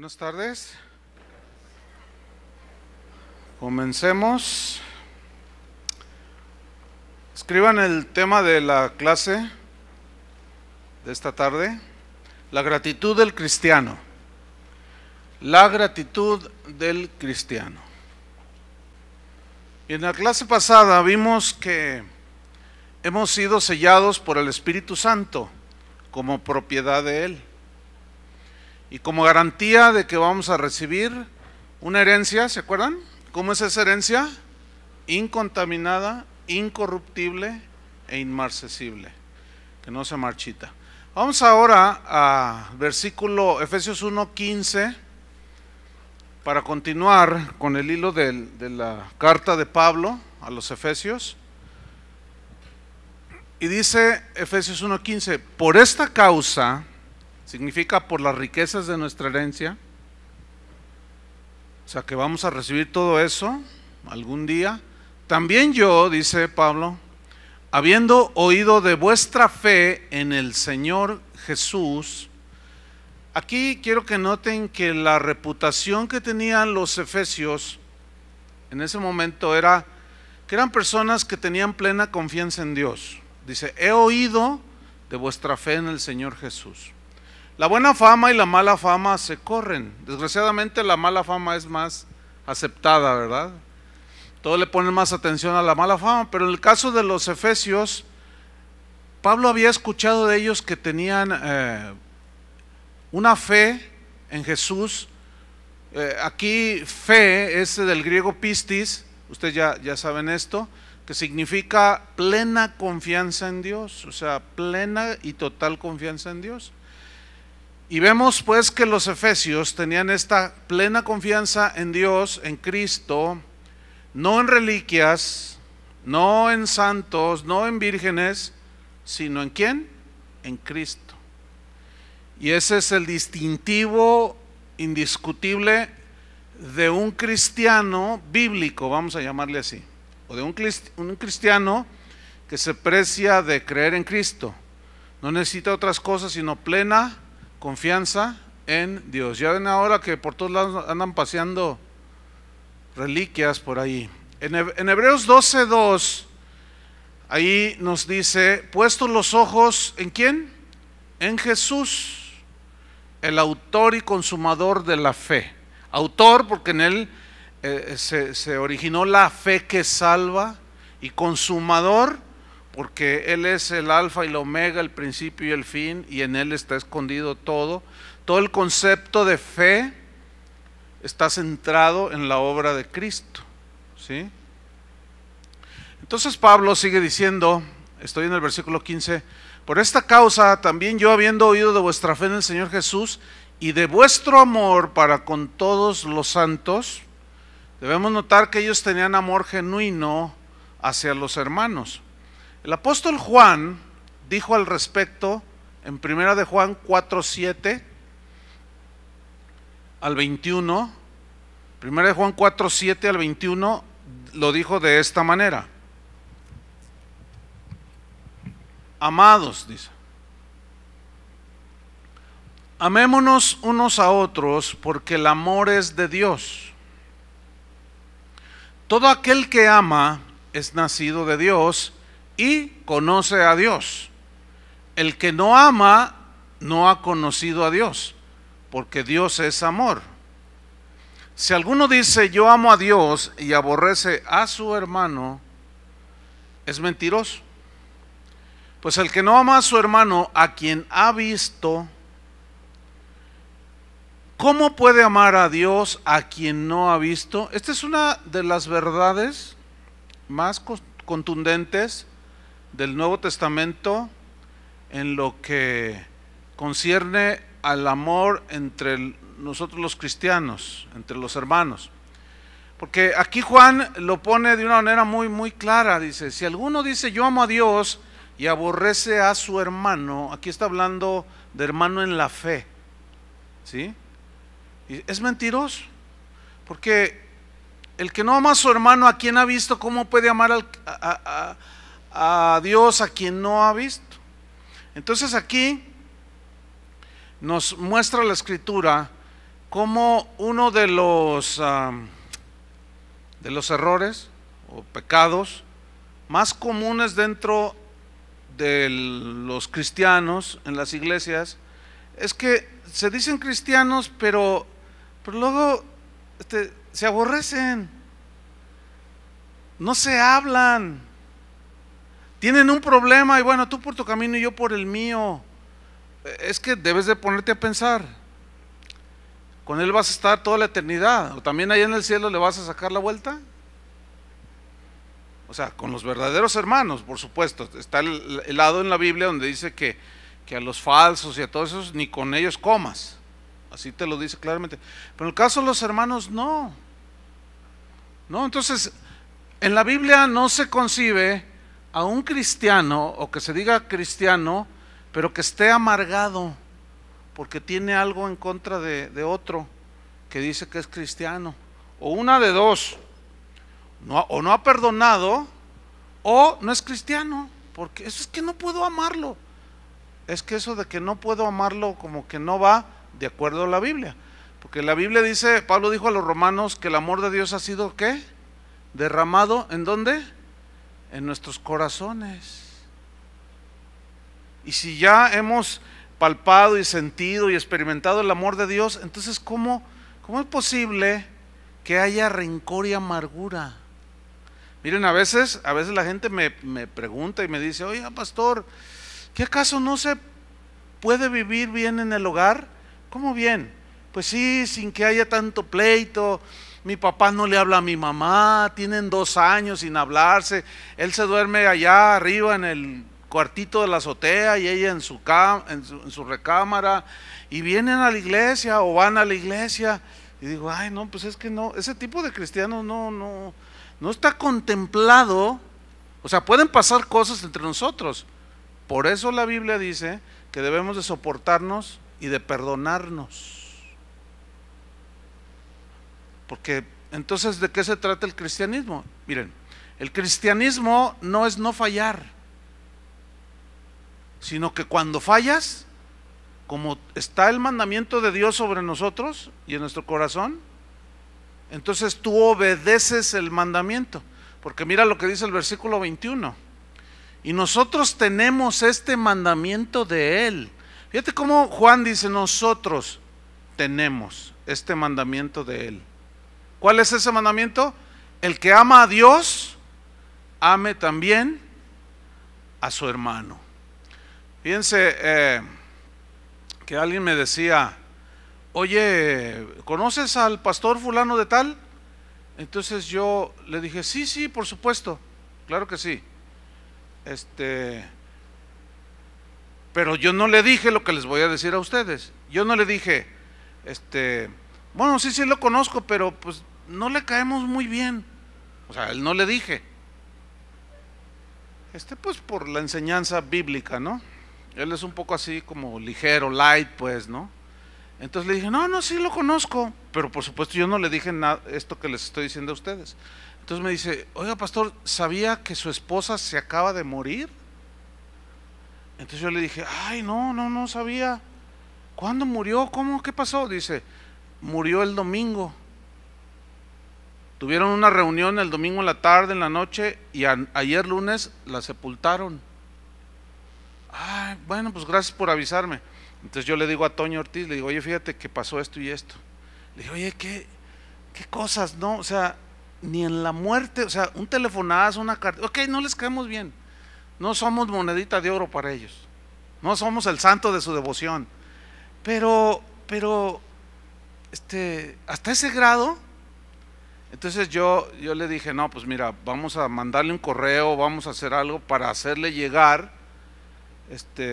Buenas tardes. Comencemos. Escriban el tema de la clase de esta tarde: la gratitud del cristiano. La gratitud del cristiano. Y en la clase pasada vimos que hemos sido sellados por el Espíritu Santo como propiedad de Él. Y como garantía de que vamos a recibir una herencia, ¿se acuerdan? ¿Cómo es esa herencia? Incontaminada, incorruptible e inmarcesible, que no se marchita. Vamos ahora a versículo Efesios 1:15 para continuar con el hilo de la carta de Pablo a los Efesios. Y dice Efesios 1:15: por esta causa, significa por las riquezas de nuestra herencia, o sea que vamos a recibir todo eso algún día. También yo, dice Pablo, habiendo oído de vuestra fe en el Señor Jesús. Aquí quiero que noten que la reputación que tenían los efesios en ese momento era que eran personas que tenían plena confianza en Dios. Dice: he oído de vuestra fe en el Señor Jesús. La buena fama y la mala fama se corren. Desgraciadamente la mala fama es más aceptada, ¿verdad? Todos le ponen más atención a la mala fama, pero en el caso de los efesios, Pablo había escuchado de ellos que tenían una fe en Jesús. Aquí fe es del griego pistis, ustedes ya saben esto, que significa plena confianza en Dios, o sea, plena y total confianza en Dios. Y vemos pues que los efesios tenían esta plena confianza en Dios, en Cristo, no en reliquias, no en santos, no en vírgenes, sino ¿en quién? En Cristo. Y ese es el distintivo indiscutible de un cristiano bíblico, vamos a llamarle así, o de un cristiano que se precia de creer en Cristo. No necesita otras cosas sino plena confianza en Dios. Ya ven ahora que por todos lados andan paseando reliquias por ahí. En Hebreos 12:2, ahí nos dice: puestos los ojos ¿en quién? En Jesús, el autor y consumador de la fe. Autor porque en él se originó la fe que salva, y consumador porque Él es el alfa y el omega, el principio y el fin, y en Él está escondido todo. Todo el concepto de fe está centrado en la obra de Cristo, ¿sí? Entonces Pablo sigue diciendo, estoy en el versículo 15: por esta causa también yo, habiendo oído de vuestra fe en el Señor Jesús y de vuestro amor para con todos los santos. Debemos notar que ellos tenían amor genuino hacia los hermanos. El apóstol Juan dijo al respecto en 1 de Juan 4:7 al 21, 1 de Juan 4:7 al 21, lo dijo de esta manera: amados, dice, amémonos unos a otros, porque el amor es de Dios. Todo aquel que ama es nacido de Dios y conoce a Dios. El que no ama no ha conocido a Dios, porque Dios es amor. Si alguno dice yo amo a Dios y aborrece a su hermano, es mentiroso. Pues el que no ama a su hermano, a quien ha visto, ¿cómo puede amar a Dios a quien no ha visto? Esta es una de las verdades más contundentes del Nuevo Testamento en lo que concierne al amor entre nosotros los cristianos, entre los hermanos. Porque aquí Juan lo pone de una manera muy clara. Dice: si alguno dice yo amo a Dios y aborrece a su hermano, aquí está hablando de hermano en la fe, ¿sí? Y es mentiroso, porque el que no ama a su hermano, ¿a quien ha visto? ¿Cómo puede amar a Dios a quien no ha visto? Entonces aquí nos muestra la Escritura como uno de los errores o pecados más comunes dentro de los cristianos en las iglesias es que se dicen cristianos, pero luego se aborrecen, no se hablan, tienen un problema y bueno, tú por tu camino y yo por el mío. Es que debes de ponerte a pensar, con él vas a estar toda la eternidad, o también ahí en el cielo le vas a sacar la vuelta. O sea, con los verdaderos hermanos, por supuesto. Está el lado en la Biblia donde dice que a los falsos y a todos esos ni con ellos comas, así te lo dice claramente. Pero en el caso de los hermanos no. Entonces en la Biblia no se concibe a un cristiano, o que se diga cristiano, pero que esté amargado porque tiene algo en contra de otro que dice que es cristiano. O una de dos, o no ha perdonado o no es cristiano, porque eso es que no puedo amarlo. Es que eso de que no puedo amarlo como que no va de acuerdo a la Biblia, porque la Biblia dice, Pablo dijo a los romanos que el amor de Dios ha sido ¿qué? Derramado, ¿en dónde? En nuestros corazones. Y si ya hemos palpado y sentido y experimentado el amor de Dios, entonces ¿cómo es posible que haya rencor y amargura? Miren, a veces la gente me pregunta y me dice, oiga pastor, ¿qué acaso no se puede vivir bien en el hogar? ¿Cómo bien? Pues sí, sin que haya tanto pleito. Mi papá no le habla a mi mamá, tienen 2 años sin hablarse, él se duerme allá arriba en el cuartito de la azotea y ella en su recámara, y vienen a la iglesia o van a la iglesia, y digo, ay no, pues es que no, ese tipo de cristianos no está contemplado. O sea, pueden pasar cosas entre nosotros, por eso la Biblia dice que debemos de soportarnos y de perdonarnos. Porque entonces, ¿de qué se trata el cristianismo? Miren, el cristianismo no es no fallar, sino que cuando fallas, como está el mandamiento de Dios sobre nosotros y en nuestro corazón, entonces tú obedeces el mandamiento. Porque mira lo que dice el versículo 21. Y nosotros tenemos este mandamiento de Él. Fíjate cómo Juan dice, nosotros tenemos este mandamiento de Él. ¿Cuál es ese mandamiento? El que ama a Dios, ame también a su hermano. Fíjense que alguien me decía, oye, ¿conoces al pastor fulano de tal? Entonces yo le dije, sí, por supuesto, claro que sí. Pero yo no le dije lo que les voy a decir a ustedes. Yo no le dije, bueno, sí lo conozco, pero pues no le caemos muy bien. O sea, él no le dije. Pues por la enseñanza bíblica, ¿no? Él es un poco así como ligero, light, pues, ¿no? Entonces le dije, no, sí lo conozco, pero por supuesto yo no le dije nada, esto que les estoy diciendo a ustedes. Entonces me dice, oiga pastor, ¿sabía que su esposa se acaba de morir? Entonces yo le dije, ay, no sabía. ¿Cuándo murió? ¿Cómo? ¿Qué pasó? Dice, murió el domingo. Tuvieron una reunión el domingo en la tarde, en la noche, y ayer lunes la sepultaron. Ay, bueno, pues gracias por avisarme. Entonces yo le digo a Toño Ortiz, le digo, oye, fíjate que pasó esto y esto. Le digo, oye, ¿qué cosas? No, o sea, ni en la muerte, o sea, un telefonazo, una carta, ok, no les caemos bien. No somos monedita de oro para ellos. No somos el santo de su devoción. Pero hasta ese grado. Entonces yo le dije, no, pues mira, vamos a mandarle un correo, vamos a hacer algo para hacerle llegar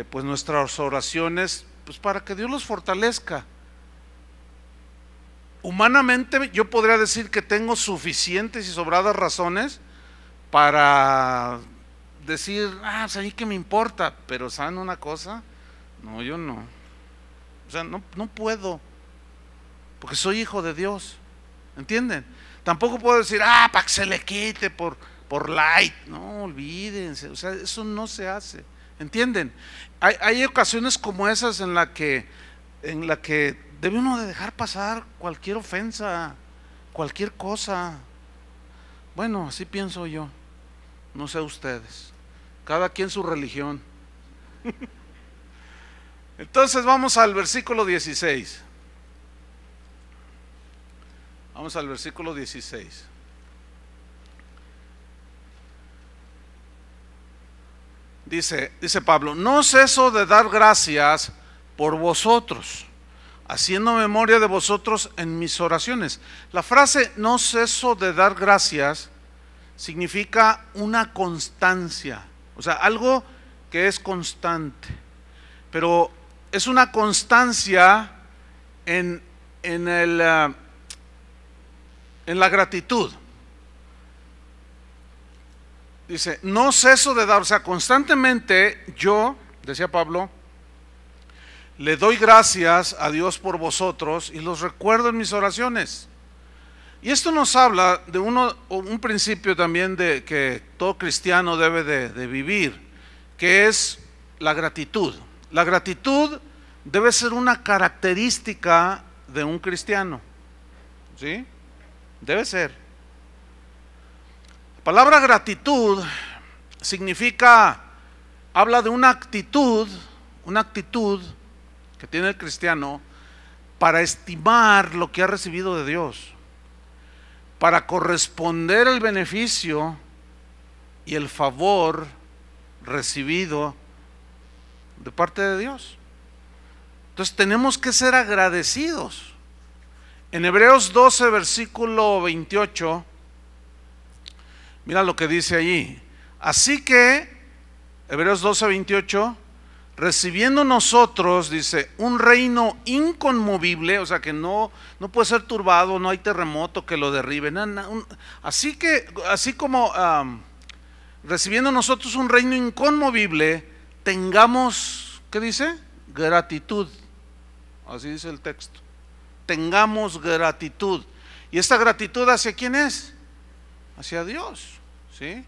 pues nuestras oraciones, pues para que Dios los fortalezca. Humanamente yo podría decir que tengo suficientes y sobradas razones para decir, pues a mí qué me importa, pero ¿saben una cosa? No, yo no. O sea, no puedo, porque soy hijo de Dios, ¿entienden? Tampoco puedo decir, para que se le quite por light. No, olvídense, o sea, eso no se hace, ¿entienden? Hay ocasiones como esas en la que debe uno de dejar pasar cualquier ofensa, cualquier cosa. Bueno, así pienso yo, no sé ustedes, cada quien su religión. Entonces vamos al versículo 16. Vamos al versículo 16. Dice Pablo: no ceso de dar gracias por vosotros, haciendo memoria de vosotros en mis oraciones. La frase no ceso de dar gracias significa una constancia, o sea, algo que es constante, pero es una constancia en la gratitud. Dice, no ceso de dar, o sea, constantemente yo, decía Pablo, le doy gracias a Dios por vosotros y los recuerdo en mis oraciones. Y esto nos habla de un principio también de que todo cristiano debe de vivir, que es la gratitud. La gratitud debe ser una característica de un cristiano, ¿sí? Debe ser. La palabra gratitud significa, habla de una actitud que tiene el cristiano para estimar lo que ha recibido de Dios, para corresponder el beneficio y el favor recibido de parte de Dios. Entonces tenemos que ser agradecidos. En Hebreos 12, versículo 28, mira lo que dice allí. Así que, Hebreos 12, 28, recibiendo nosotros, dice, un reino inconmovible, o sea que no puede ser turbado, no hay terremoto que lo derribe. Así como recibiendo nosotros un reino inconmovible, tengamos, ¿qué dice? Gratitud. Así dice el texto. Tengamos gratitud. ¿Y esta gratitud hacia quién es? Hacia Dios, ¿sí?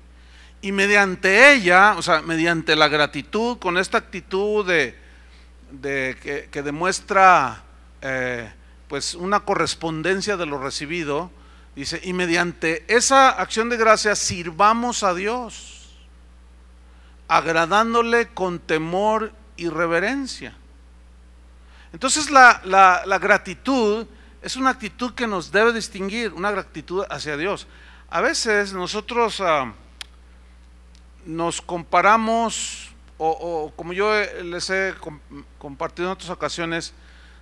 Y mediante ella, o sea, mediante la gratitud, con esta actitud que demuestra pues una correspondencia de lo recibido, dice, y mediante esa acción de gracia sirvamos a Dios, agradándole con temor y reverencia. Entonces la gratitud es una actitud que nos debe distinguir, una gratitud hacia Dios. A veces nosotros nos comparamos, o como yo les he compartido en otras ocasiones,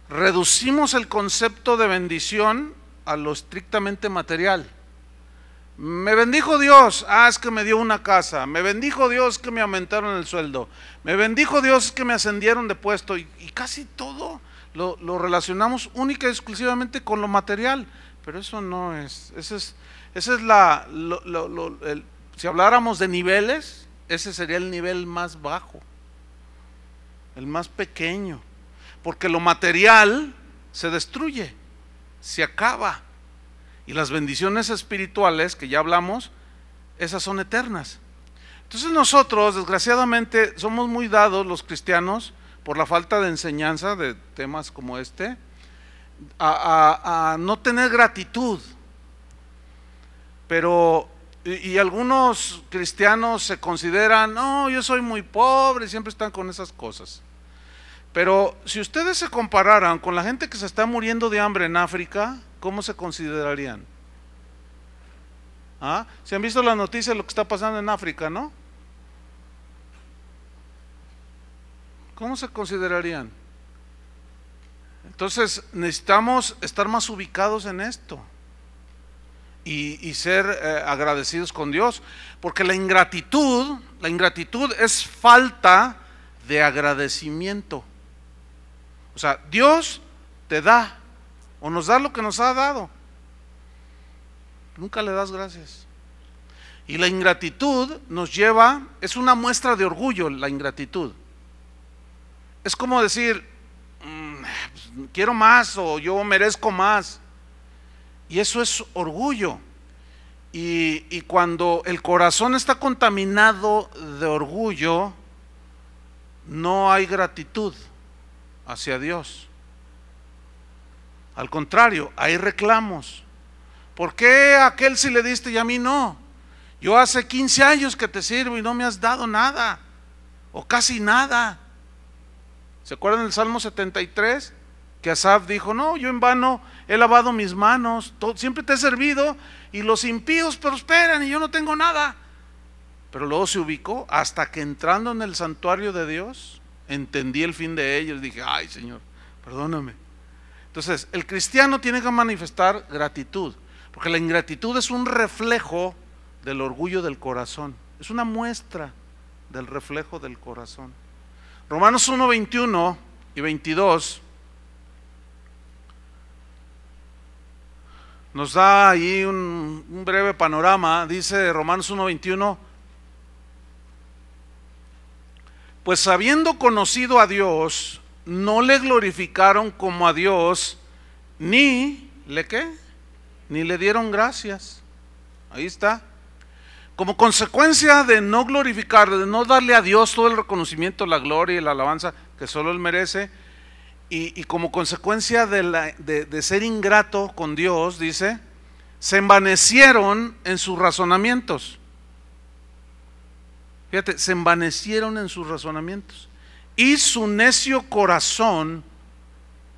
reducimos el concepto de bendición a lo estrictamente material. Me bendijo Dios, es que me dio una casa. Me bendijo Dios que me aumentaron el sueldo. Me bendijo Dios que me ascendieron de puesto. Y casi todo lo relacionamos única y exclusivamente con lo material. Pero eso no es. Ese es si habláramos de niveles, ese sería el nivel más bajo, el más pequeño. Porque lo material se destruye, se acaba. Y las bendiciones espirituales, que ya hablamos, esas son eternas. Entonces nosotros, desgraciadamente, somos muy dados los cristianos, por la falta de enseñanza de temas como este, a no tener gratitud. Pero, y algunos cristianos se consideran, no, yo soy muy pobre, siempre están con esas cosas. Pero si ustedes se compararan con la gente que se está muriendo de hambre en África, ¿cómo se considerarían? ¿Se han visto las noticias de lo que está pasando en África, no? ¿Cómo se considerarían? Entonces necesitamos estar más ubicados en esto y ser agradecidos con Dios, porque la ingratitud es falta de agradecimiento. O sea, Dios te da o nos da lo que nos ha dado, nunca le das gracias. Y la ingratitud nos lleva, es una muestra de orgullo. La ingratitud es como decir, quiero más, o yo merezco más, y eso es orgullo. Y cuando el corazón está contaminado de orgullo, no hay gratitud hacia Dios. Al contrario, hay reclamos. ¿Por qué a aquel sí le diste y a mí no? Yo hace 15 años que te sirvo y no me has dado nada, o casi nada. ¿Se acuerdan del Salmo 73? Que Asaf dijo, no, yo en vano he lavado mis manos, siempre te he servido y los impíos prosperan y yo no tengo nada. Pero luego se ubicó hasta que entrando en el santuario de Dios, entendí el fin de ellos. Dije, ay Señor, perdóname. Entonces, el cristiano tiene que manifestar gratitud, porque la ingratitud es un reflejo del orgullo del corazón. Es una muestra del reflejo del corazón. Romanos 1, 21 y 22 nos da ahí un breve panorama. Dice Romanos 1, 21: pues habiendo conocido a Dios, no le glorificaron como a Dios, ni le ¿qué? Ni le dieron gracias. Ahí está. Como consecuencia de no glorificar, de no darle a Dios todo el reconocimiento, la gloria y la alabanza que solo Él merece, y como consecuencia de ser ingrato con Dios, dice, se envanecieron en sus razonamientos. Fíjate, se envanecieron en sus razonamientos. Y su necio corazón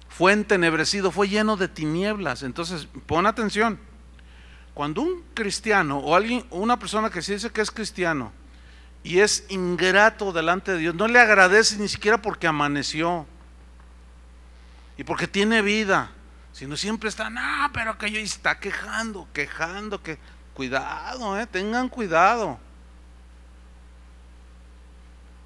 fue entenebrecido, fue lleno de tinieblas. Entonces, pon atención. Cuando un cristiano o alguien, una persona que se dice que es cristiano y es ingrato delante de Dios, no le agradece ni siquiera porque amaneció y porque tiene vida, sino siempre está, no, pero que yo está quejando, que cuidado, tengan cuidado.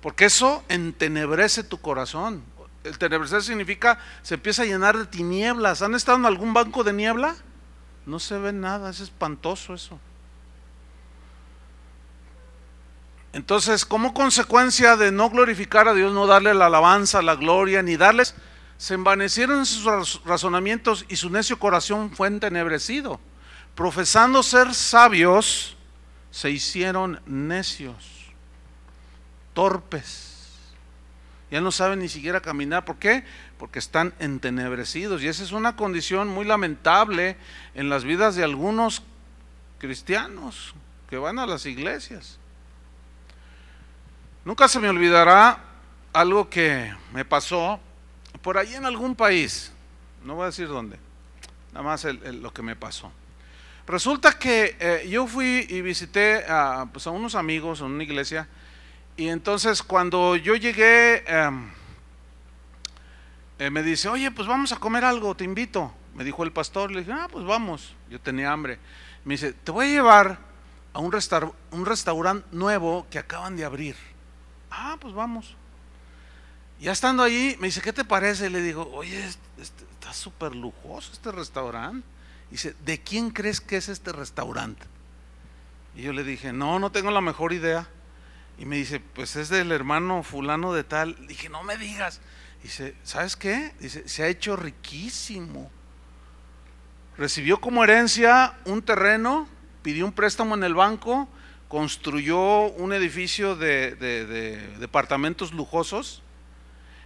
Porque eso entenebrece tu corazón. El tenebrecer significa se empieza a llenar de tinieblas. ¿Han estado en algún banco de niebla? No se ve nada, es espantoso eso. Entonces, como consecuencia de no glorificar a Dios, no darle la alabanza, la gloria, ni darles, se envanecieron en sus razonamientos y su necio corazón fue entenebrecido. Profesando ser sabios, se hicieron necios, torpes. Ya no saben ni siquiera caminar. ¿Por qué? Porque están entenebrecidos. Y esa es una condición muy lamentable en las vidas de algunos cristianos que van a las iglesias. Nunca se me olvidará algo que me pasó por ahí en algún país. No voy a decir dónde, nada más lo que me pasó. Resulta que yo fui y visité a unos amigos en una iglesia. Y entonces cuando yo llegué, me dice, oye, pues vamos a comer algo, te invito. Me dijo el pastor, le dije, pues vamos. Yo tenía hambre. Me dice, te voy a llevar a un restaurante nuevo que acaban de abrir. Pues vamos. Ya estando ahí, me dice, ¿qué te parece? Le digo, oye, está súper lujoso este restaurante. Dice, ¿de quién crees que es este restaurante? Y yo le dije, no tengo la mejor idea. Y me dice, pues es del hermano fulano de tal. Dije, no me digas. Dice, ¿sabes qué? Dice, se ha hecho riquísimo. Recibió como herencia un terreno, pidió un préstamo en el banco, construyó un edificio de departamentos lujosos,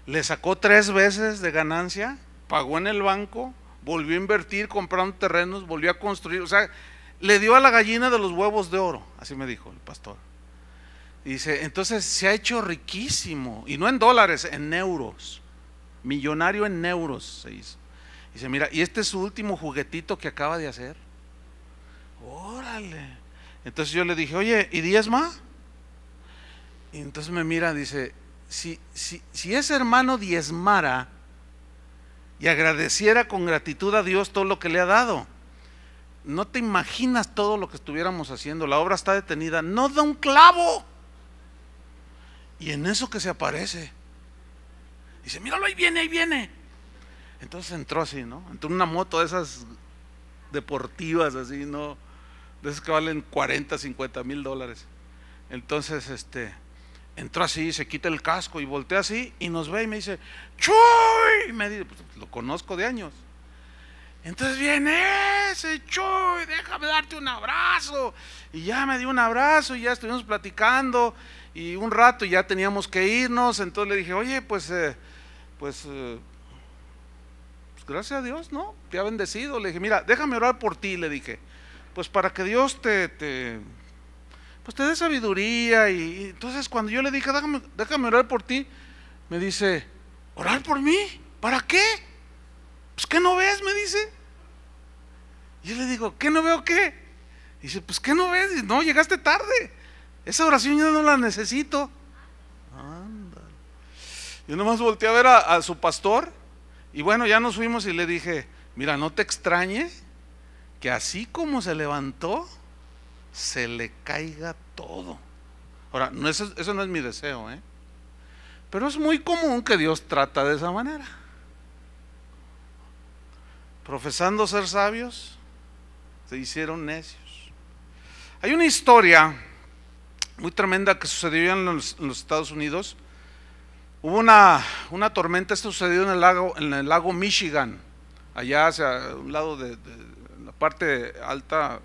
le sacó 3 veces de ganancia, pagó en el banco, volvió a invertir comprando terrenos, volvió a construir. O sea, le dio a la gallina de los huevos de oro, así me dijo el pastor. Dice, entonces se ha hecho riquísimo, y no en dólares, en euros, millonario en euros se hizo. Dice, mira, y este es su último juguetito que acaba de hacer. Órale. Entonces yo le dije, oye, ¿y diezma? Y entonces me mira, dice, si ese hermano diezmara y agradeciera con gratitud a Dios todo lo que le ha dado, no te imaginas todo lo que estuviéramos haciendo. La obra está detenida, no da un clavo. Y en eso que se aparece, dice, míralo, ahí viene. Entonces entró así, ¿no? Entró en una moto de esas deportivas así, ¿no? De esas que valen 40, 50 mil dólares. Entonces entró así, se quita el casco y voltea así y nos ve y me dice, ¡Chuy! Y me dice, pues, lo conozco de años. Entonces viene ese, Chuy, déjame darte un abrazo. Y ya me dio un abrazo y ya estuvimos platicando. Y un rato ya teníamos que irnos. Entonces le dije, oye, pues Pues gracias a Dios, ¿no? Te ha bendecido. Le dije, mira, déjame orar por ti, le dije. Pues para que Dios pues te dé sabiduría. Y entonces cuando yo le dije, déjame orar por ti, me dice, ¿orar por mí? ¿Para qué? Pues ¿qué no ves? Me dice. Y yo le digo, ¿qué no veo qué? Y dice, pues ¿qué no ves? Y, no, llegaste tarde. Esa oración yo no la necesito. Ándale. Yo nomás volteé a ver a su pastor. Y bueno, ya nos fuimos y le dije, mira, no te extrañe que así como se levantó, se le caiga todo. Ahora, no, eso no es mi deseo, pero es muy común que Dios trata de esa manera. Profesando ser sabios, se hicieron necios. Hay una historia muy tremenda que sucedió en los Estados Unidos. Hubo una tormenta. Esto sucedió en el lago Michigan, allá hacia un lado de la parte alta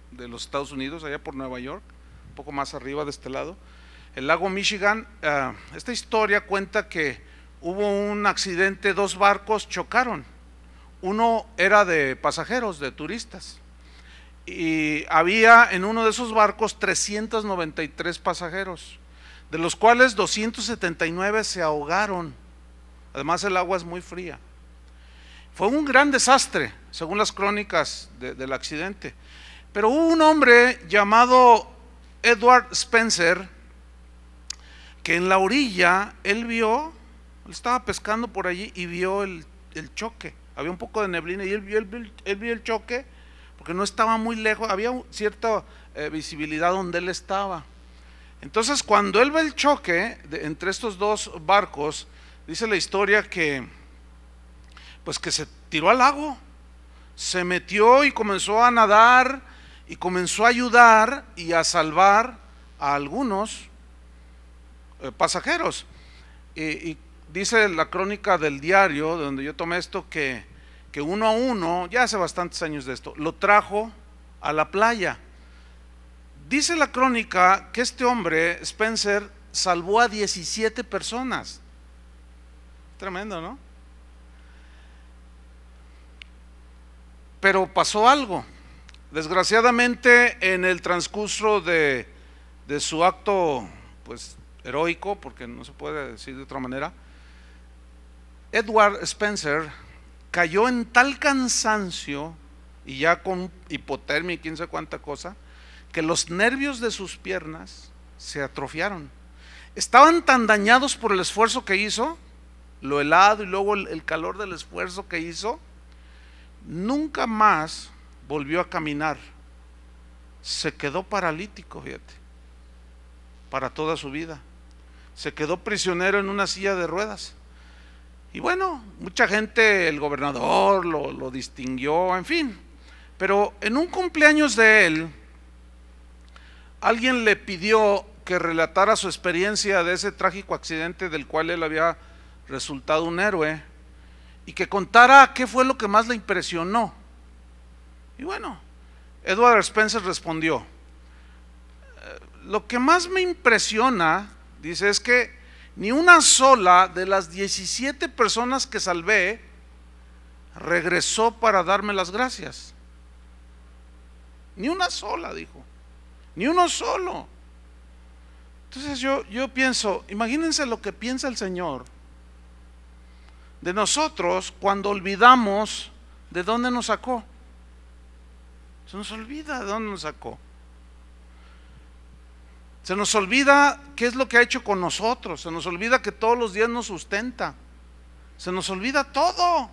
de los Estados Unidos, allá por Nueva York, un poco más arriba de este lado. El lago Michigan, esta historia cuenta que hubo un accidente, 2 barcos chocaron. Uno era de pasajeros, de turistas, y había en uno de esos barcos 393 pasajeros, de los cuales 279 se ahogaron. Además el agua es muy fría. Fue un gran desastre, según las crónicas del accidente. Pero hubo un hombre llamado Edward Spencer, que en la orilla, él estaba pescando por allí y vio el choque. Había un poco de neblina y él vio el choque, porque no estaba muy lejos, había cierta visibilidad donde él estaba. Entonces cuando él ve el choque entre estos 2 barcos, dice la historia que pues que se tiró al lago, se metió y comenzó a nadar y comenzó a ayudar y a salvar a algunos pasajeros. Y dice la crónica del diario donde yo tomé esto, que uno a uno, ya hace bastantes años de esto, lo trajo a la playa. Dice la crónica que este hombre, Spencer, salvó a 17 personas. Tremendo, ¿no? Pero pasó algo. Desgraciadamente, en el transcurso de su acto, pues heroico, porque no se puede decir de otra manera, Edward Spencer cayó en tal cansancio y ya con hipotermia y quién sabe cuánta cosa, que los nervios de sus piernas se atrofiaron. Estaban tan dañados por el esfuerzo que hizo, lo helado y luego el calor del esfuerzo que hizo, nunca más volvió a caminar. Se quedó paralítico, fíjate, para toda su vida. Se quedó prisionero en una silla de ruedas. Y bueno, mucha gente, el gobernador lo distinguió, en fin. Pero en un cumpleaños de él, alguien le pidió que relatara su experiencia de ese trágico accidente del cual él había resultado un héroe, y que contara qué fue lo que más le impresionó. Y bueno, Edward Spencer respondió: lo que más me impresiona, dice, es que ni una sola de las 17 personas que salvé regresó para darme las gracias. Ni una sola, dijo. Ni uno solo. Entonces yo pienso, imagínense lo que piensa el Señor de nosotros cuando olvidamos de dónde nos sacó. Se nos olvida de dónde nos sacó. Se nos olvida qué es lo que ha hecho con nosotros. Se nos olvida que todos los días nos sustenta. Se nos olvida todo.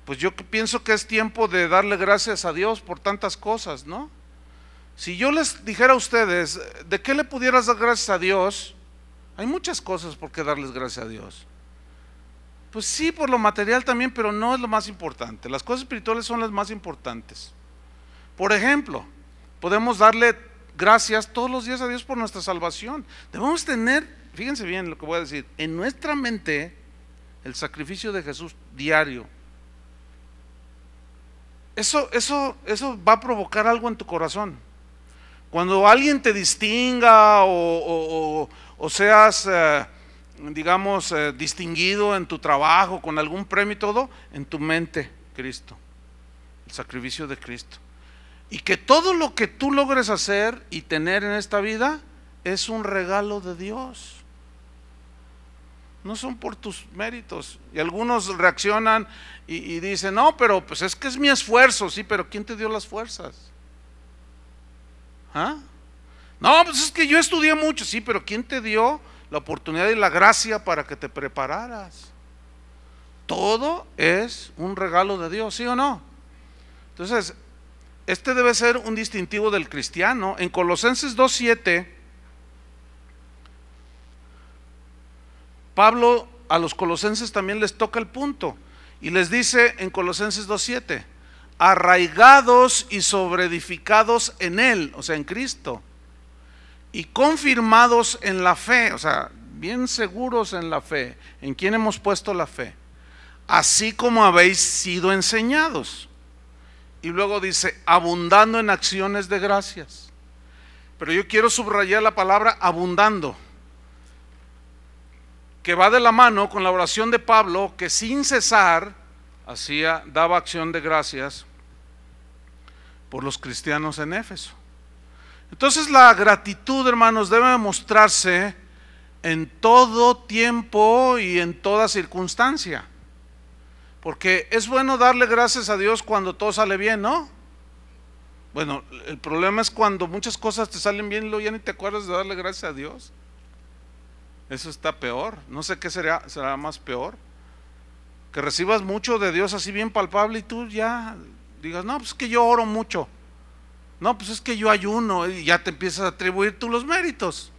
Pues yo pienso que es tiempo de darle gracias a Dios por tantas cosas, ¿no? Si yo les dijera a ustedes, ¿de qué le pudieras dar gracias a Dios? Hay muchas cosas por qué darles gracias a Dios. Pues sí, por lo material también, pero no es lo más importante. Las cosas espirituales son las más importantes. Por ejemplo, podemos darle gracias todos los días a Dios por nuestra salvación. Debemos tener, fíjense bien lo que voy a decir, en nuestra mente el sacrificio de Jesús diario. Eso va a provocar algo en tu corazón. Cuando alguien te distinga o seas digamos, distinguido en tu trabajo, con algún premio y todo, en tu mente, Cristo, el sacrificio de Cristo. Y que todo lo que tú logres hacer y tener en esta vida es un regalo de Dios. No son por tus méritos. Y algunos reaccionan y dicen, no, pero pues es que es mi esfuerzo. Sí, pero ¿quién te dio las fuerzas? ¿Ah? No, pues es que yo estudié mucho. Sí, pero ¿quién te dio la oportunidad y la gracia para que te prepararas? Todo es un regalo de Dios, ¿sí o no? Entonces, este debe ser un distintivo del cristiano. En Colosenses 2:7, Pablo a los colosenses también les toca el punto y les dice en Colosenses 2:7, arraigados y sobreedificados en Él, o sea, en Cristo, y confirmados en la fe, o sea, bien seguros en la fe. ¿En quién hemos puesto la fe? Así como habéis sido enseñados. Y luego dice, abundando en acciones de gracias. Pero yo quiero subrayar la palabra abundando, que va de la mano con la oración de Pablo, que sin cesar daba acción de gracias por los cristianos en Éfeso. Entonces la gratitud, hermanos, debe mostrarse en todo tiempo y en toda circunstancia, porque es bueno darle gracias a Dios cuando todo sale bien, ¿no? Bueno, el problema es cuando muchas cosas te salen bien y luego ya ni te acuerdas de darle gracias a Dios. Eso está peor. No sé qué será más peor, que recibas mucho de Dios así bien palpable y tú ya digas, no, pues es que yo oro mucho, no, pues es que yo ayuno, y ya te empiezas a atribuir tú los méritos.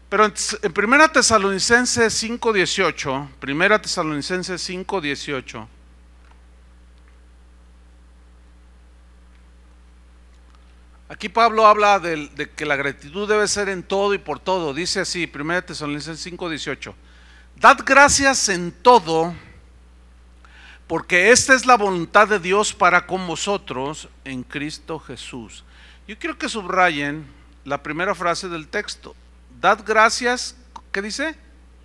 Pero en 1 Tesalonicenses 5:18, aquí Pablo habla de que la gratitud debe ser en todo y por todo. Dice así, 1 Tesalonicenses 5:18, dad gracias en todo, porque esta es la voluntad de Dios para con vosotros en Cristo Jesús. Yo quiero que subrayen la primera frase del texto. Dad gracias, ¿qué dice?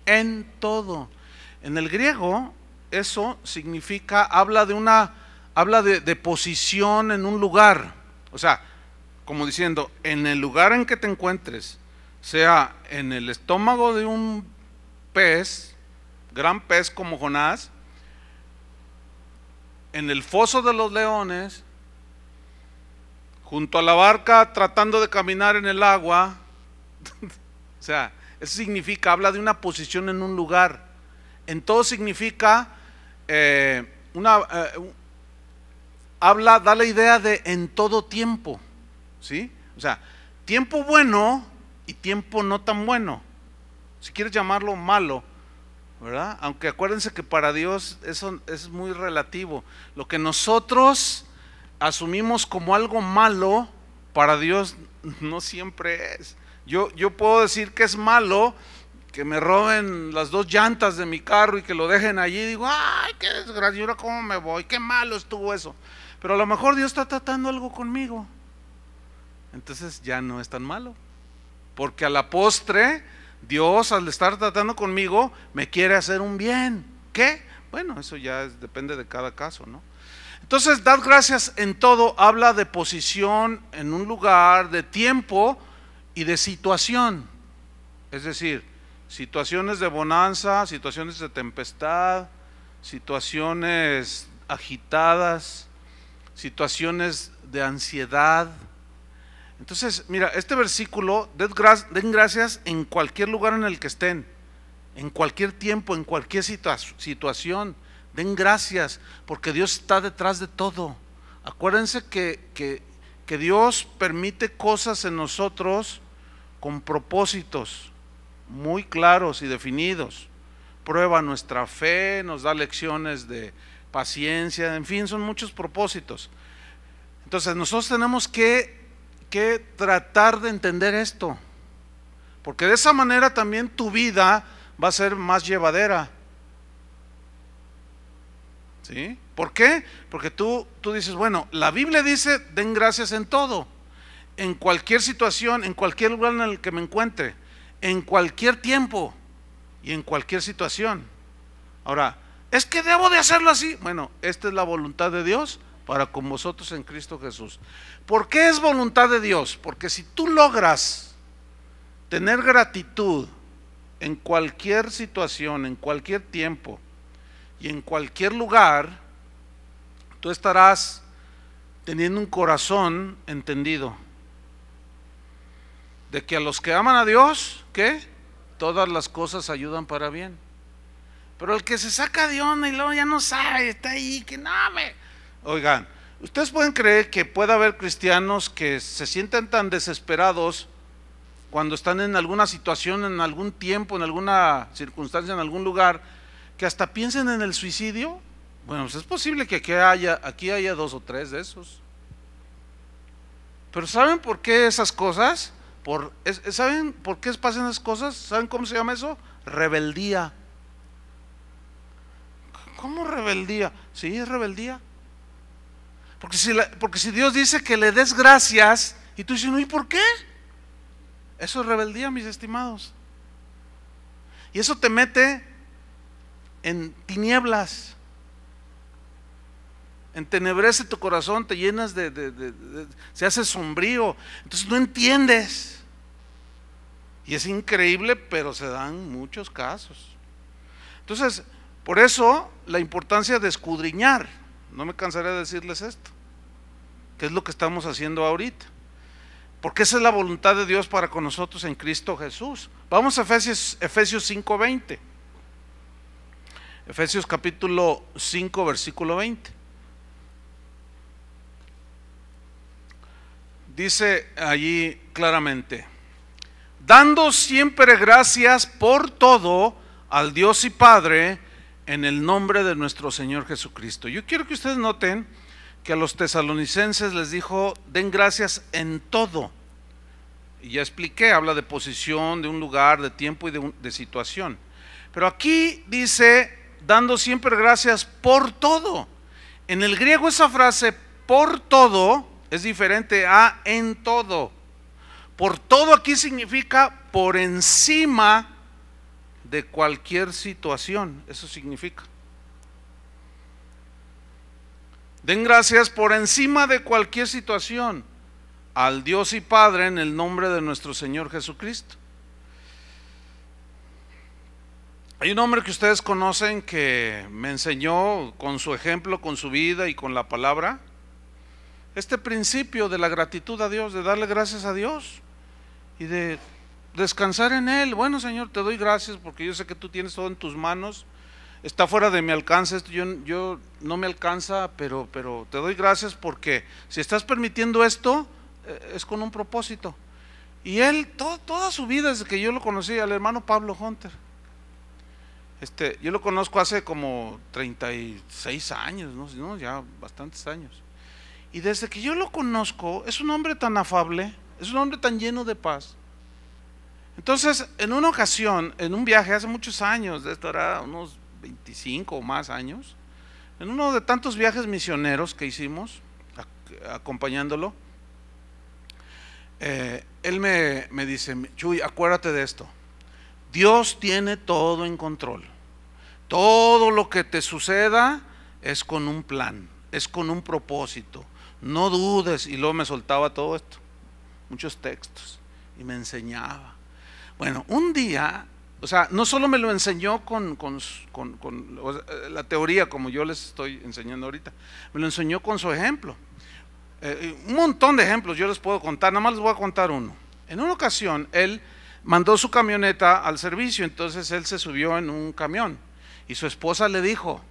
En todo. En el griego eso significa, habla de posición en un lugar. O sea, como diciendo, en el lugar en que te encuentres, sea en el estómago de un pez, gran pez como Jonás, en el foso de los leones, junto a la barca tratando de caminar en el agua. O sea, eso significa, habla de una posición en un lugar. En todo significa, da la idea de en todo tiempo, ¿sí? O sea, tiempo bueno y tiempo no tan bueno, si quieres llamarlo malo, ¿verdad? Aunque acuérdense que para Dios eso es muy relativo. Lo que nosotros asumimos como algo malo, para Dios no siempre es. Yo puedo decir que es malo que me roben las 2 llantas de mi carro y que lo dejen allí, y digo, ay, qué desgracia, ahora cómo me voy, qué malo estuvo eso. Pero a lo mejor Dios está tratando algo conmigo, entonces ya no es tan malo, porque a la postre Dios, al estar tratando conmigo, me quiere hacer un bien. ¿Qué? Bueno, eso ya depende de cada caso, ¿no? Entonces, dad gracias en todo, habla de posición en un lugar, de tiempo y de situación. Es decir, situaciones de bonanza, situaciones de tempestad, situaciones agitadas, situaciones de ansiedad. Entonces, mira, este versículo, den gracias en cualquier lugar en el que estén, en cualquier tiempo, en cualquier situación, den gracias, porque Dios está detrás de todo. Acuérdense que Dios permite cosas en nosotros con propósitos muy claros y definidos. Prueba nuestra fe, nos da lecciones de paciencia, en fin, son muchos propósitos. Entonces nosotros tenemos que tratar de entender esto, porque de esa manera también tu vida va a ser más llevadera. ¿Sí? ¿Por qué? Porque tú dices, bueno, la Biblia dice, den gracias en todo, en cualquier situación, en cualquier lugar en el que me encuentre, en cualquier tiempo y en cualquier situación. Ahora, ¿es que debo de hacerlo así? Bueno, esta es la voluntad de Dios para con vosotros en Cristo Jesús. ¿Por qué es voluntad de Dios? Porque si tú logras tener gratitud en cualquier situación, en cualquier tiempo y en cualquier lugar, tú estarás teniendo un corazón entendido de que a los que aman a Dios, ¿qué? Todas las cosas ayudan para bien. Pero el que se saca de onda y luego ya no sabe, está ahí, que no me... Oigan, ¿ustedes pueden creer que pueda haber cristianos que se sienten tan desesperados cuando están en alguna situación, en algún tiempo, en alguna circunstancia, en algún lugar, que hasta piensen en el suicidio? Bueno, pues es posible que aquí haya 2 o 3 de esos. Pero ¿saben por qué esas cosas? ¿Saben por qué pasan esas cosas? ¿Saben cómo se llama eso? Rebeldía. ¿Cómo rebeldía? Sí, es rebeldía. Porque si Dios dice que le des gracias y tú dices, ¿no? ¿Y por qué? Eso es rebeldía, mis estimados. Y eso te mete en tinieblas, entenebrece tu corazón, te llenas se hace sombrío, entonces no entiendes. Y es increíble, pero se dan muchos casos. Entonces, por eso la importancia de escudriñar. No me cansaré de decirles esto, que es lo que estamos haciendo ahorita, porque esa es la voluntad de Dios para con nosotros en Cristo Jesús. Vamos a Efesios 5:20. Efesios capítulo 5 versículo 20. Dice allí claramente: dando siempre gracias por todo al Dios y Padre en el nombre de nuestro Señor Jesucristo. Yo quiero que ustedes noten que a los tesalonicenses les dijo, den gracias en todo. Y ya expliqué, habla de posición, de un lugar, de tiempo y de situación. Pero aquí dice, dando siempre gracias por todo. En el griego esa frase, por todo, es diferente a en todo. Por todo aquí significa por encima de cualquier situación, eso significa. Den gracias por encima de cualquier situación al Dios y Padre en el nombre de nuestro Señor Jesucristo. Hay un hombre que ustedes conocen que me enseñó con su ejemplo, con su vida y con la palabra, este principio de la gratitud a Dios, de darle gracias a Dios y de descansar en Él. Bueno, Señor, te doy gracias porque yo sé que tú tienes todo en tus manos. Está fuera de mi alcance, esto yo no me alcanza, pero te doy gracias porque si estás permitiendo esto, es con un propósito. Y él, toda su vida, desde que yo lo conocí, al hermano Pablo Hunter, yo lo conozco hace como 36 años, ¿no? Ya bastantes años. Y desde que yo lo conozco, es un hombre tan afable, es un hombre tan lleno de paz. Entonces, en una ocasión, en un viaje hace muchos años, de esto era unos 25 o más años, en uno de tantos viajes misioneros que hicimos, acompañándolo, él me dice, Chuy, acuérdate de esto, Dios tiene todo en control, todo lo que te suceda es con un plan, es con un propósito, no dudes. Y luego me soltaba todo esto, muchos textos, y me enseñaba. Bueno, un día, o sea, no solo me lo enseñó con la teoría como yo les estoy enseñando ahorita, me lo enseñó con su ejemplo. Un montón de ejemplos yo les puedo contar, nada más les voy a contar uno. En una ocasión él mandó su camioneta al servicio, entonces él se subió en un camión y su esposa le dijo,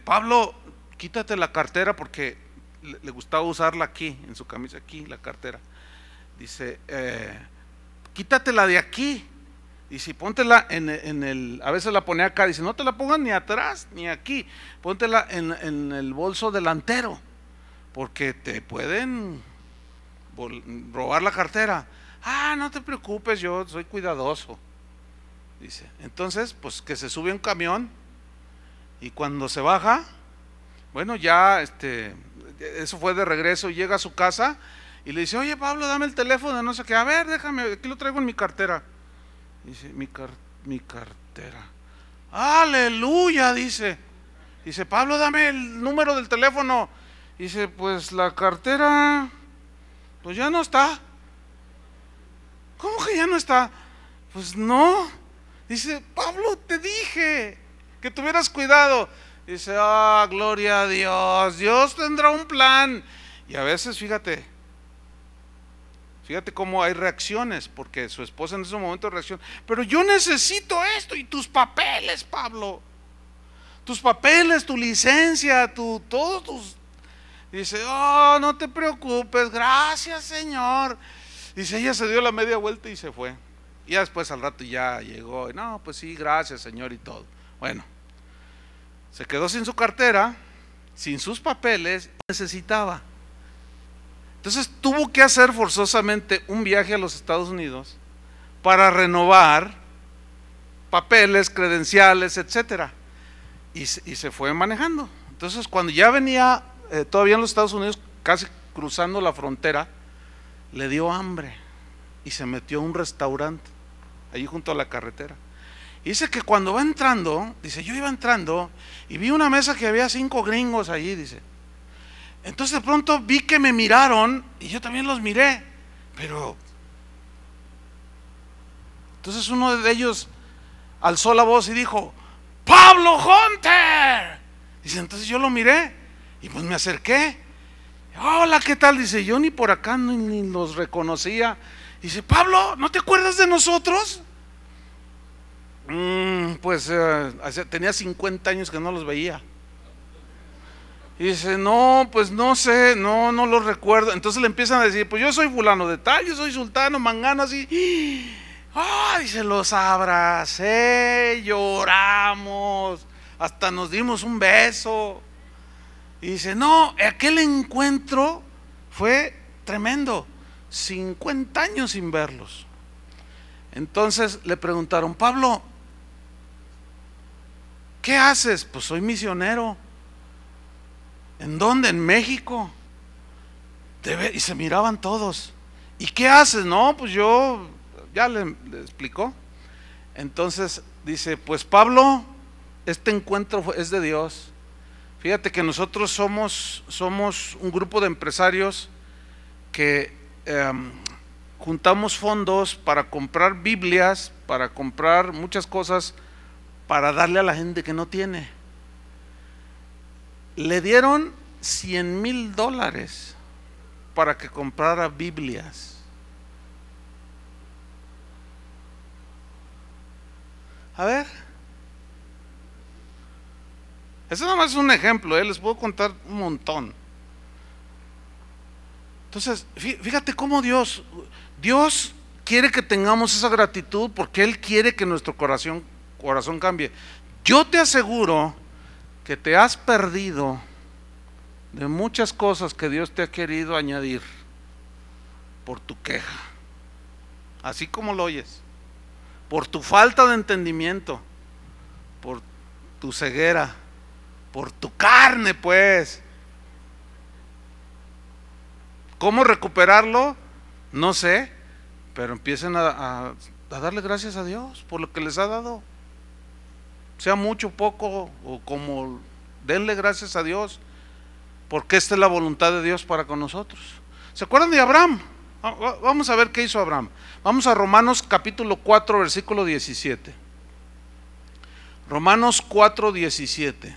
Pablo, quítate la cartera, porque le gustaba usarla aquí, en su camisa, aquí la cartera. Dice, quítatela de aquí. Y si póntela a veces la pone acá, dice, no te la pongas ni atrás ni aquí, póntela en el bolso delantero, porque te pueden robar la cartera. Ah, no te preocupes, yo soy cuidadoso, dice. Entonces, pues que se sube a un camión y cuando se baja, bueno, ya eso fue de regreso, llega a su casa y le dice, oye Pablo, dame el teléfono, no sé qué, a ver, déjame, aquí lo traigo en mi cartera. Dice, mi cartera. Aleluya, dice. Dice, Pablo, dame el número del teléfono. Dice, pues la cartera, pues ya no está. ¿Cómo que ya no está? Pues no. Dice, Pablo, te dije que tuvieras cuidado. Dice, gloria a Dios, Dios tendrá un plan. Y a veces, fíjate cómo hay reacciones, porque su esposa en ese momento reacciona, pero yo necesito esto, y tus papeles, Pablo, tus papeles, tu licencia, todos tus... Dice, no te preocupes, gracias Señor. Dice, ella se dio la media vuelta y se fue. Y ya después al rato ya llegó, no, pues sí, gracias Señor y todo. Bueno, se quedó sin su cartera, sin sus papeles, necesitaba. Entonces tuvo que hacer forzosamente un viaje a los Estados Unidos para renovar papeles, credenciales, etcétera. Y se fue manejando. Entonces cuando ya venía todavía en los Estados Unidos, casi cruzando la frontera, le dio hambre y se metió a un restaurante allí junto a la carretera. Y dice que cuando va entrando, dice, yo iba entrando y vi una mesa que había 5 gringos allí, dice. Entonces de pronto vi que me miraron y yo también los miré, pero entonces uno de ellos alzó la voz y dijo, ¡Pablo Hunter! Dice, entonces yo lo miré y pues me acerqué. Hola, ¿qué tal? Dice, yo ni por acá ni los reconocía. Dice, Pablo, ¿no te acuerdas de nosotros? Pues tenía 50 años que no los veía. Y dice, no, pues no sé, no los recuerdo. Entonces le empiezan a decir, pues yo soy fulano de tal, yo soy sultano, mangano, así. Dice, los abracé, lloramos, hasta nos dimos un beso. Y dice, no, aquel encuentro fue tremendo, 50 años sin verlos. Entonces le preguntaron, Pablo, ¿qué haces? Pues soy misionero. ¿En dónde? En México. Y se miraban todos. ¿Y qué haces? No, pues yo, ya le explicó. Entonces dice, pues Pablo, este encuentro es de Dios. Fíjate que nosotros somos un grupo de empresarios que juntamos fondos para comprar Biblias, para comprar muchas cosas, para darle a la gente que no tiene. Le dieron $100,000 para que comprara Biblias. A ver, eso nada más es un ejemplo, les puedo contar un montón. Entonces, fíjate cómo Dios quiere que tengamos esa gratitud, porque Él quiere que nuestro corazón cambie. Yo te aseguro que te has perdido de muchas cosas que Dios te ha querido añadir por tu queja, así como lo oyes, por tu falta de entendimiento, por tu ceguera, por tu carne, pues. ¿Cómo recuperarlo? No sé, pero empiecen a darle gracias a Dios por lo que les ha dado, sea mucho, poco, o como, denle gracias a Dios, porque esta es la voluntad de Dios para con nosotros. ¿Se acuerdan de Abraham? Vamos a ver qué hizo Abraham. Vamos a Romanos capítulo 4, versículo 17. Romanos 4, 17.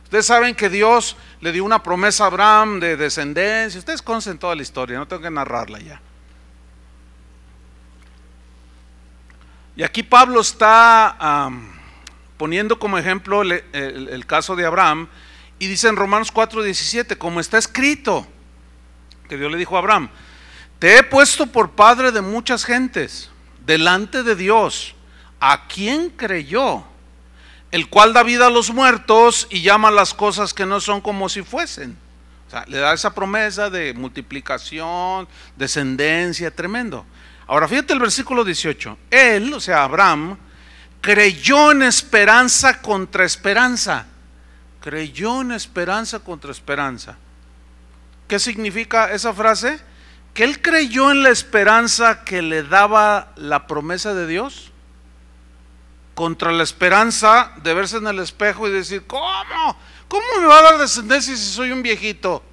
Ustedes saben que Dios le dio una promesa a Abraham de descendencia. Ustedes conocen toda la historia, no tengo que narrarla ya. Y aquí Pablo está poniendo como ejemplo el caso de Abraham, y dice en Romanos 4:17, como está escrito, que Dios le dijo a Abraham, te he puesto por padre de muchas gentes delante de Dios, a quien creyó, el cual da vida a los muertos y llama las cosas que no son como si fuesen. O sea, le da esa promesa de multiplicación, descendencia, tremendo. Ahora fíjate el versículo 18. Él, o sea Abraham, creyó en esperanza contra esperanza. Creyó en esperanza contra esperanza. ¿Qué significa esa frase? que él creyó en la esperanza que le daba la promesa de Dios contra la esperanza de verse en el espejo y decir, ¿cómo me va a dar descendencia si soy un viejito?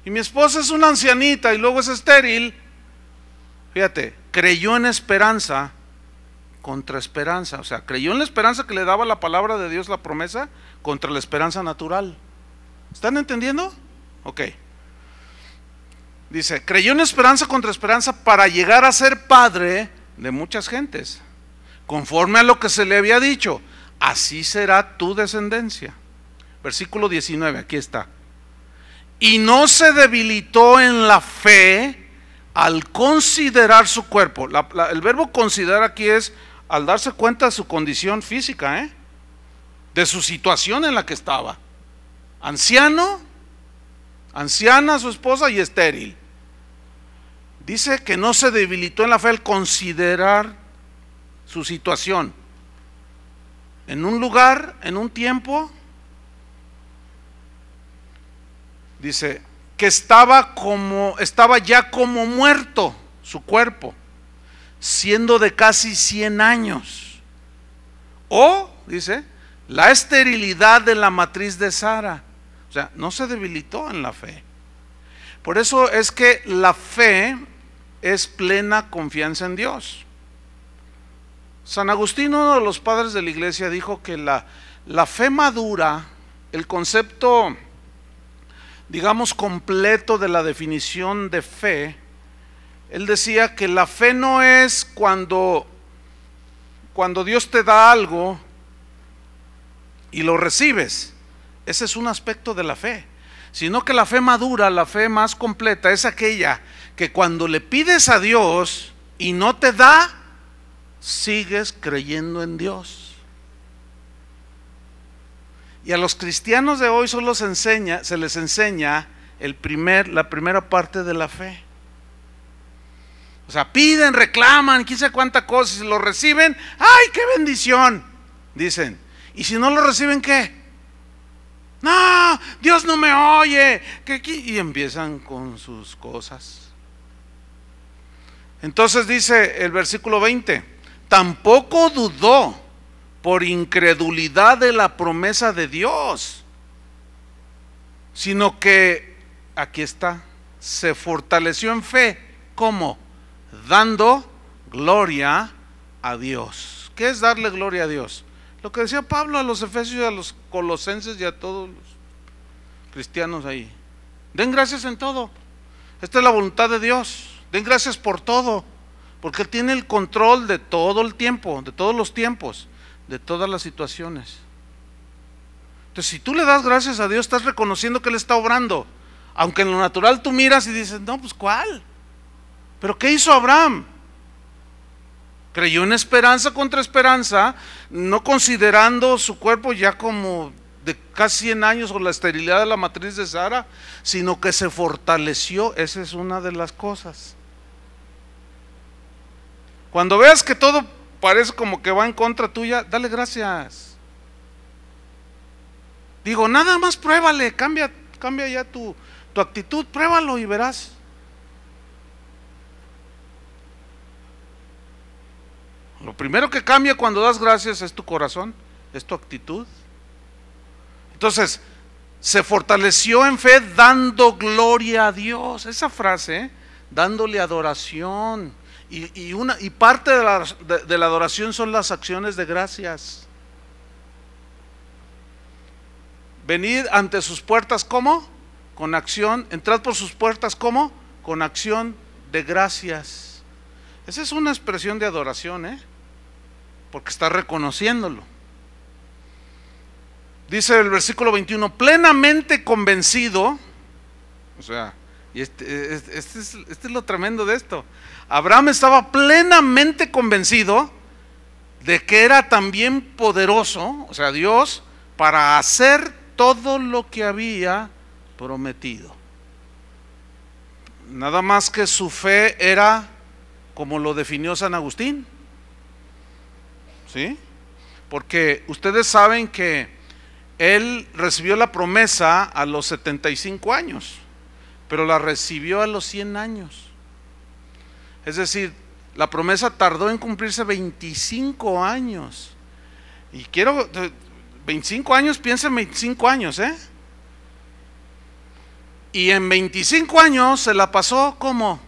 Y mi esposa es una ancianita y luego es estéril. Fíjate, creyó en esperanza contra esperanza. O sea, creyó en la esperanza que le daba la palabra de Dios, la promesa, contra la esperanza natural. ¿Están entendiendo? Ok. Dice, creyó en esperanza contra esperanza para llegar a ser padre de muchas gentes, conforme a lo que se le había dicho, así será tu descendencia. Versículo 19, aquí está. Y no se debilitó en la fe al considerar su cuerpo. El verbo considerar aquí es al darse cuenta de su condición física, de su situación en la que estaba. Anciano, anciana su esposa y estéril. Dice que no se debilitó en la fe al considerar su situación. En un lugar, en un tiempo, dice que estaba ya como muerto su cuerpo, siendo de casi 100 años. O, dice, la esterilidad de la matriz de Sara. O sea, no se debilitó en la fe. Por eso es que la fe es plena confianza en Dios. San Agustín, uno de los padres de la iglesia, dijo que la fe madura, el concepto, digamos, completo de la definición de fe, él decía que la fe no es cuando Dios te da algo y lo recibes. Ese es un aspecto de la fe. Sino que la fe madura, la fe más completa, es aquella que cuando le pides a Dios y no te da, sigues creyendo en Dios. Y a los cristianos de hoy solo se les enseña la primera parte de la fe. O sea, piden, reclaman, quién sabe cuánta cosa, y si lo reciben, ¡ay, qué bendición! Dicen. Y si no lo reciben, ¿qué? No, Dios no me oye. Y empiezan con sus cosas. Entonces dice el versículo 20, tampoco dudó por incredulidad de la promesa de Dios, sino que, aquí está, se fortaleció en fe. ¿Cómo? Dando gloria a Dios. ¿Qué es darle gloria a Dios? Lo que decía Pablo a los efesios y a los colosenses y a todos los cristianos ahí. Den gracias en todo. Esta es la voluntad de Dios. Den gracias por todo, porque Él tiene el control de todo el tiempo, de todos los tiempos, de todas las situaciones. Entonces, si tú le das gracias a Dios, estás reconociendo que Él está obrando. Aunque en lo natural tú miras y dices, no, pues ¿cuál? ¿Pero qué hizo Abraham? Creyó en esperanza contra esperanza, no considerando su cuerpo ya como de casi 100 años o la esterilidad de la matriz de Sara, sino que se fortaleció. Esa es una de las cosas. Cuando veas que todo parece como que va en contra tuya, dale gracias. Digo, nada más pruébale, cambia ya tu actitud, pruébalo y verás. Lo primero que cambia cuando das gracias es tu corazón, es tu actitud. Entonces, se fortaleció en fe dando gloria a Dios. Esa frase, dándole adoración. Y parte de la adoración son las acciones de gracias. Venid ante sus puertas, ¿cómo? Con acción. Entrad por sus puertas, ¿cómo? Con acción de gracias. Esa es una expresión de adoración, porque está reconociéndolo. Dice el versículo 21, plenamente convencido, o sea, y este es lo tremendo de esto. Abraham estaba plenamente convencido de que era también poderoso, o sea, Dios, para hacer todo lo que había prometido. Nada más que su fe era como lo definió San Agustín. ¿Sí? Porque ustedes saben que él recibió la promesa a los 75 años, pero la recibió a los 100 años. Es decir, la promesa tardó en cumplirse 25 años. Y quiero, 25 años, piensa en 25 años, Y en 25 años se la pasó como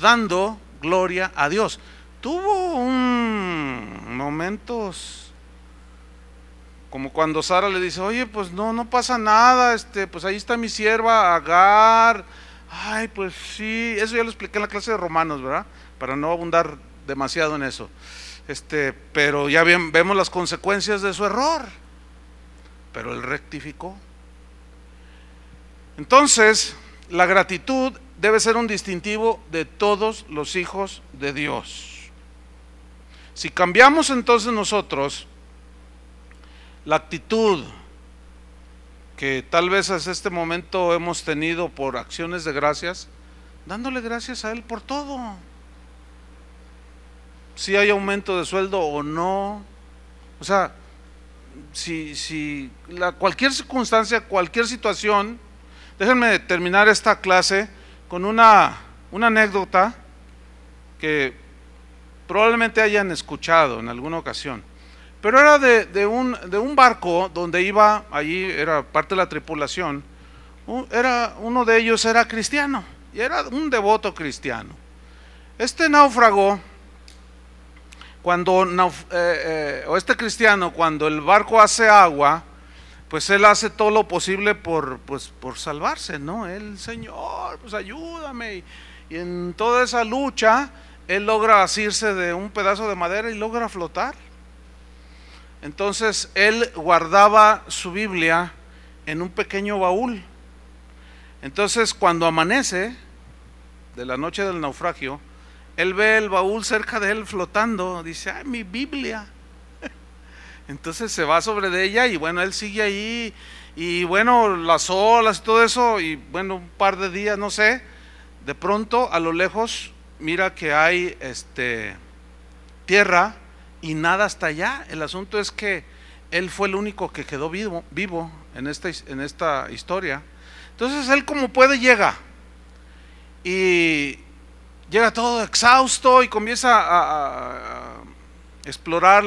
dando gloria a Dios. Tuvo momentos como cuando Sara le dice, oye, pues no pasa nada, pues ahí está mi sierva Agar. Ay, pues sí, eso ya lo expliqué en la clase de Romanos, ¿verdad? Para no abundar demasiado en eso. Pero ya vemos las consecuencias de su error. Pero él rectificó. Entonces, la gratitud debe ser un distintivo de todos los hijos de Dios. Si cambiamos entonces nosotros la actitud que tal vez hasta este momento hemos tenido por acciones de gracias, dándole gracias a Él por todo, si hay aumento de sueldo o no, o sea, cualquier circunstancia, cualquier situación. Déjenme terminar esta clase con una anécdota que probablemente hayan escuchado en alguna ocasión, pero era de un barco donde iba, allí era parte de la tripulación, uno de ellos era cristiano, y era un devoto cristiano. Este náufrago, este cristiano, cuando el barco hace agua, pues él hace todo lo posible por salvarse, ¿no? El Señor, pues ayúdame. Y en toda esa lucha, él logra asirse de un pedazo de madera y logra flotar. Entonces, él guardaba su Biblia en un pequeño baúl. Entonces, cuando amanece, de la noche del naufragio, él ve el baúl cerca de él flotando. Dice, ¡ay, mi Biblia! Entonces se va sobre de ella y bueno, él sigue ahí y bueno, las olas y todo eso y bueno, un par de días, no sé, de pronto a lo lejos mira que hay tierra y nada hasta allá. El asunto es que él fue el único que quedó vivo en esta historia. Entonces él como puede llega y llega todo exhausto y comienza a explorar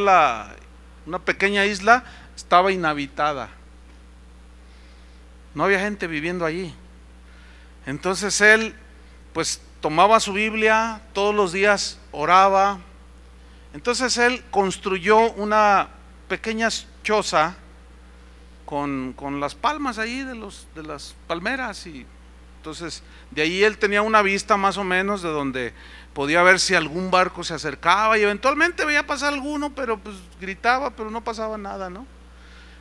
una pequeña isla. Estaba inhabitada, no había gente viviendo allí. Entonces él pues tomaba su Biblia, todos los días oraba. Entonces él construyó una pequeña choza con las palmas ahí de las palmeras, y entonces de ahí él tenía una vista más o menos de donde podía ver si algún barco se acercaba y eventualmente veía pasar alguno, pero pues gritaba, pero no pasaba nada, ¿no?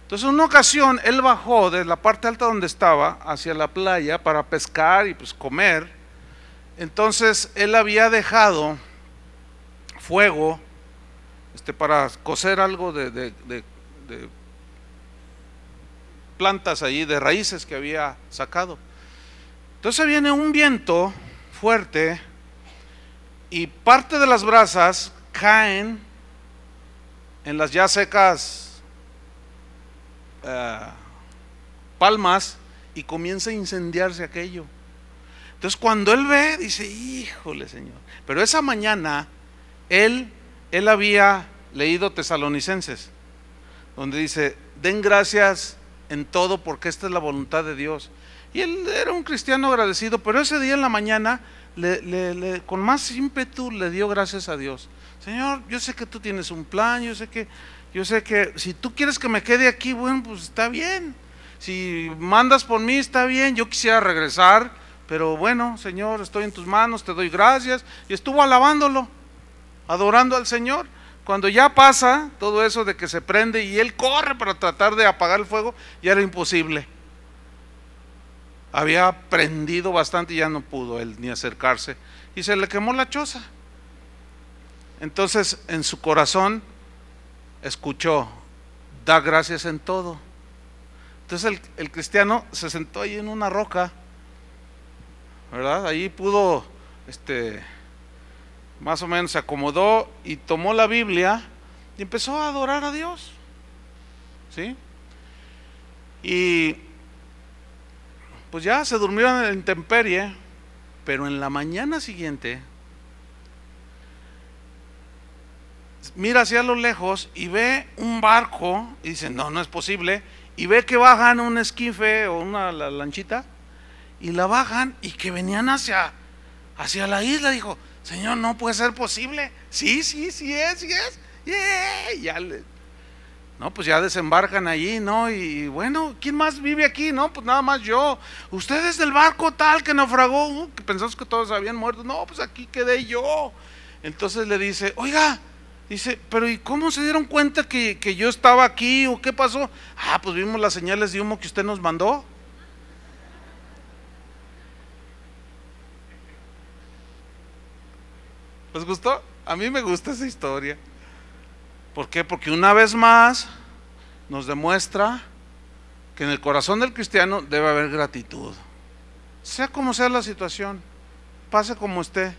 Entonces en una ocasión él bajó de la parte alta donde estaba hacia la playa para pescar y pues comer. Entonces él había dejado fuego para cocer algo de plantas allí, de raíces que había sacado. Entonces viene un viento fuerte y parte de las brasas caen en las ya secas palmas y comienza a incendiarse aquello. Entonces cuando él ve, dice, híjole Señor. Pero esa mañana él había leído Tesalonicenses, donde dice, den gracias en todo porque esta es la voluntad de Dios. Y él era un cristiano agradecido, pero ese día en la mañana con más ímpetu le dio gracias a Dios. Señor, yo sé que tú tienes un plan, yo sé que si tú quieres que me quede aquí, bueno, pues está bien. Si mandas por mí, está bien. Yo quisiera regresar, pero bueno, Señor, estoy en tus manos, te doy gracias. Y estuvo alabándolo, adorando al Señor. Cuando ya pasa todo eso de que se prende y él corre para tratar de apagar el fuego, ya era imposible. Había prendido bastante y ya no pudo él ni acercarse y se le quemó la choza. Entonces en su corazón escuchó, da gracias en todo. Entonces el cristiano se sentó ahí en una roca, ¿verdad? Ahí pudo, más o menos se acomodó y tomó la Biblia y empezó a adorar a Dios, ¿sí? Y pues ya se durmió en la intemperie, pero en la mañana siguiente mira hacia lo lejos y ve un barco y dice, no, no es posible, y ve que bajan un esquife o una lanchita y la bajan y que venían hacia la isla. Dijo, Señor, no puede ser posible. Sí es. Yeah. No, pues ya desembarcan allí, ¿no? Y bueno, ¿quién más vive aquí? No, pues nada más yo. Ustedes del barco tal que naufragó, que pensamos que todos habían muerto. No, pues aquí quedé yo. Entonces le dice, oiga, dice, pero ¿y cómo se dieron cuenta que yo estaba aquí o qué pasó? Ah, pues vimos las señales de humo que usted nos mandó. ¿Les gustó? A mí me gusta esa historia. ¿Por qué? Porque una vez más nos demuestra que en el corazón del cristiano debe haber gratitud. Sea como sea la situación, pase como esté,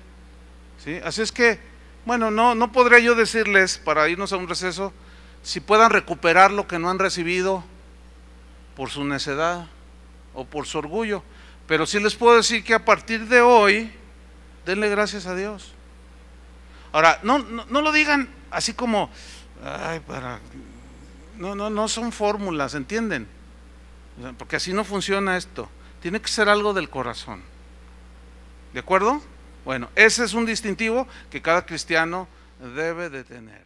¿sí? Así es que, bueno, no podría yo decirles, para irnos a un receso, si puedan recuperar lo que no han recibido por su necedad o por su orgullo, pero sí les puedo decir que a partir de hoy, denle gracias a Dios. Ahora, no lo digan así como, ay, no son fórmulas, ¿entienden? Porque así no funciona esto. Tiene que ser algo del corazón. ¿De acuerdo? Bueno, ese es un distintivo que cada cristiano debe de tener.